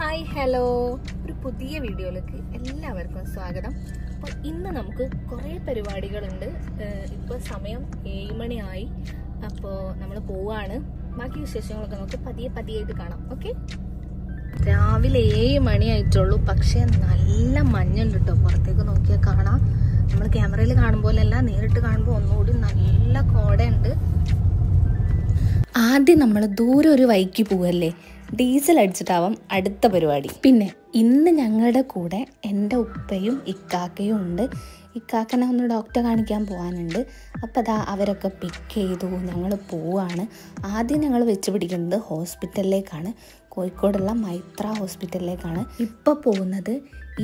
Hi hello, ഒരു പുതിയ വീഡിയോയിലേക്ക് എല്ലാവർക്കും സ്വാഗതം. അപ്പോൾ ഇന്ന് നമുക്ക് കുറേ പരിപാടികളുണ്ട്. ഇപ്പോൾ സമയം 7 മണിയായി. അപ്പോൾ നമ്മൾ പോവാണ്. ബാക്കി വിശേഷങ്ങളൊക്കെ നമുക്ക് പതിയായിട്ട് കാണാം. ഓക്കെ, രാവിലെ 7 മണിയായിട്ടുള്ളൂ. പക്ഷെ നല്ല മഞ്ഞുണ്ട് കേട്ടോ. പുറത്തേക്ക് നോക്കിയാൽ കാണാം. നമ്മൾ ക്യാമറയിൽ കാണുമ്പോഴല്ല, നേരിട്ട് കാണുമ്പോൾ ഒന്നുകൂടി നല്ല കോടയുണ്ട്. ആദ്യം നമ്മൾ ദൂരെ ഒരു വഴിക്ക് പോവല്ലേ, ഡീസൽ അടിച്ചിട്ടാവാം അടുത്ത പരിപാടി. പിന്നെ ഇന്ന് ഞങ്ങളുടെ കൂടെ എൻ്റെ ഉപ്പയും ഇക്കാക്കയും ഉണ്ട്. ഇക്കാക്കനെ ഒന്ന് ഡോക്ടറെ കാണിക്കാൻ പോകാനുണ്ട്. അപ്പോൾ അതാ അവരൊക്കെ പിക്ക് ചെയ്തു, ഞങ്ങൾ പോവാണ്. ആദ്യം ഞങ്ങൾ വെച്ച് പിടിക്കുന്നത് ഹോസ്പിറ്റലിലേക്കാണ്. കോഴിക്കോടുള്ള മൈത്ര ഹോസ്പിറ്റലിലേക്കാണ് ഇപ്പോൾ പോകുന്നത്.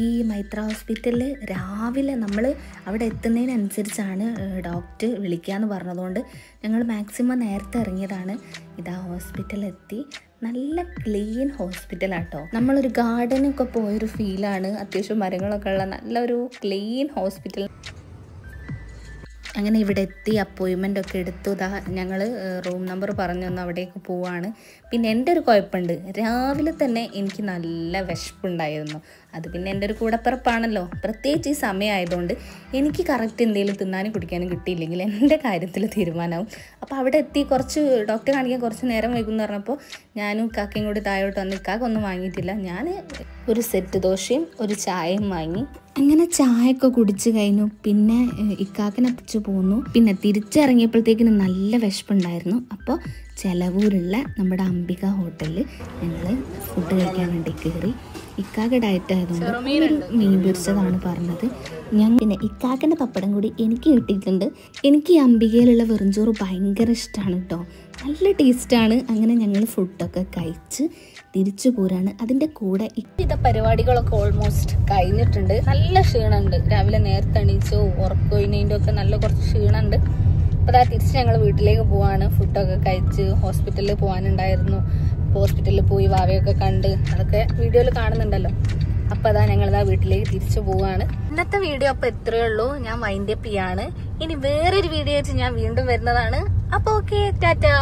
ഈ മൈത്ര ഹോസ്പിറ്റലിൽ രാവിലെ നമ്മൾ അവിടെ എത്തുന്നതിനനുസരിച്ചാണ് ഡോക്ടർ വിളിക്കാമെന്ന് പറഞ്ഞതുകൊണ്ട് ഞങ്ങൾ മാക്സിമം നേരത്തെ ഇറങ്ങിയതാണ്. ഇതാ ഹോസ്പിറ്റലെത്തി. നല്ല ക്ലീൻ ഹോസ്പിറ്റലാട്ടോ. നമ്മളൊരു ഗാർഡനൊക്കെ പോയൊരു ഫീലാണ്. അത്യാവശ്യം മരങ്ങളൊക്കെ ഉള്ള നല്ലൊരു ക്ലീൻ ഹോസ്പിറ്റൽ. അങ്ങനെ ഇവിടെ എത്തി, അപ്പോയിൻമെൻ്റ് ഒക്കെ എടുത്തു. ഇതാ ഞങ്ങൾ റൂം നമ്പർ പറഞ്ഞു തന്നു, അവിടേക്ക് പോവാണ്. പിന്നെ എൻ്റെ ഒരു കുഴപ്പമുണ്ട്, രാവിലെ തന്നെ എനിക്ക് നല്ല വിശപ്പുണ്ടായിരുന്നു. അത് പിന്നെ എൻ്റെ ഒരു കൂടപ്പിറപ്പാണല്ലോ, പ്രത്യേകിച്ച് ഈ സമയമായതുകൊണ്ട് എനിക്ക് കറക്റ്റ് എന്തെങ്കിലും തിന്നാനും കുടിക്കാനും കിട്ടിയില്ലെങ്കിൽ എൻ്റെ കാര്യത്തിൽ തീരുമാനമാവും. അപ്പോൾ അവിടെ എത്തി, കുറച്ച് ഡോക്ടറെ കാണിക്കാൻ കുറച്ച് നേരം വൈകുമെന്ന് പറഞ്ഞപ്പോൾ ഞാനും ഇക്കാക്കയും കൂടി താഴോട്ട് വന്ന്. ഇക്കാക്കൊന്നും വാങ്ങിയിട്ടില്ല. ഞാൻ ഒരു സെറ്റ് ദോശയും ഒരു ചായയും വാങ്ങി. അങ്ങനെ ചായയൊക്കെ കുടിച്ച് കഴിഞ്ഞു. പിന്നെ ഇക്കാക്കനെ പിടിച്ചു പോന്നു. പിന്നെ തിരിച്ചിറങ്ങിയപ്പോഴത്തേക്കിന് നല്ല വിശപ്പുണ്ടായിരുന്നു. അപ്പോൾ ചെലവൂരുള്ള നമ്മുടെ അംബിക ഹോട്ടലിൽ ഞങ്ങൾ ഫുഡ് കഴിക്കാൻ വേണ്ടി കയറി. ഇക്കാക്ക ഡയറ്റ് ആയതുകൊണ്ട് ഒരു മീൻ പൊരിച്ചതാണ് പറഞ്ഞത്. പിന്നെ ഇക്കാക്കൻ്റെ പപ്പടം കൂടി എനിക്ക് കിട്ടിയിട്ടുണ്ട്. എനിക്ക് ഈ അംബികയിലുള്ള വെറുംചോറ് ഭയങ്കര ഇഷ്ടമാണ് കേട്ടോ, നല്ല ടേസ്റ്റാണ്. അങ്ങനെ ഞങ്ങൾ ഫുഡൊക്കെ കഴിച്ച് തിരിച്ചു പോരാണ്. അതിൻ്റെ കൂടെ ഇപ്പോഴത്തെ പരിപാടികളൊക്കെ ഓൾമോസ്റ്റ് കഴിഞ്ഞിട്ടുണ്ട്. നല്ല ക്ഷീണമുണ്ട്. രാവിലെ നേരത്തെ എണീച്ചു, ഉറക്കൊഴിഞ്ഞതിൻ്റെ ഒക്കെ നല്ല കുറച്ച് ക്ഷീണമുണ്ട്. അപ്പോൾ അതാ തിരിച്ച് ഞങ്ങൾ വീട്ടിലേക്ക് പോവാണ്. ഫുഡൊക്കെ കഴിച്ച് ഹോസ്പിറ്റലിൽ പോകാനുണ്ടായിരുന്നു. ഹോസ്പിറ്റലിൽ പോയി വാവയൊക്കെ കണ്ട് അതൊക്കെ വീഡിയോയിൽ കാണുന്നുണ്ടല്ലോ. അപ്പോൾ അതാ ഞങ്ങളിതാ വീട്ടിലേക്ക് തിരിച്ചു പോവാണ്. ഇന്നത്തെ വീഡിയോ അപ്പോൾ ഇത്രയേ ഉള്ളൂ. ഞാൻ വൈൻഡ് അപ്പ് ചെയ്യാണ്. ഇനി വേറൊരു വീഡിയോ ആയിട്ട് ഞാൻ വീണ്ടും വരുന്നതാണ്. അപ്പോൾ ഓക്കെ, ടാറ്റാ.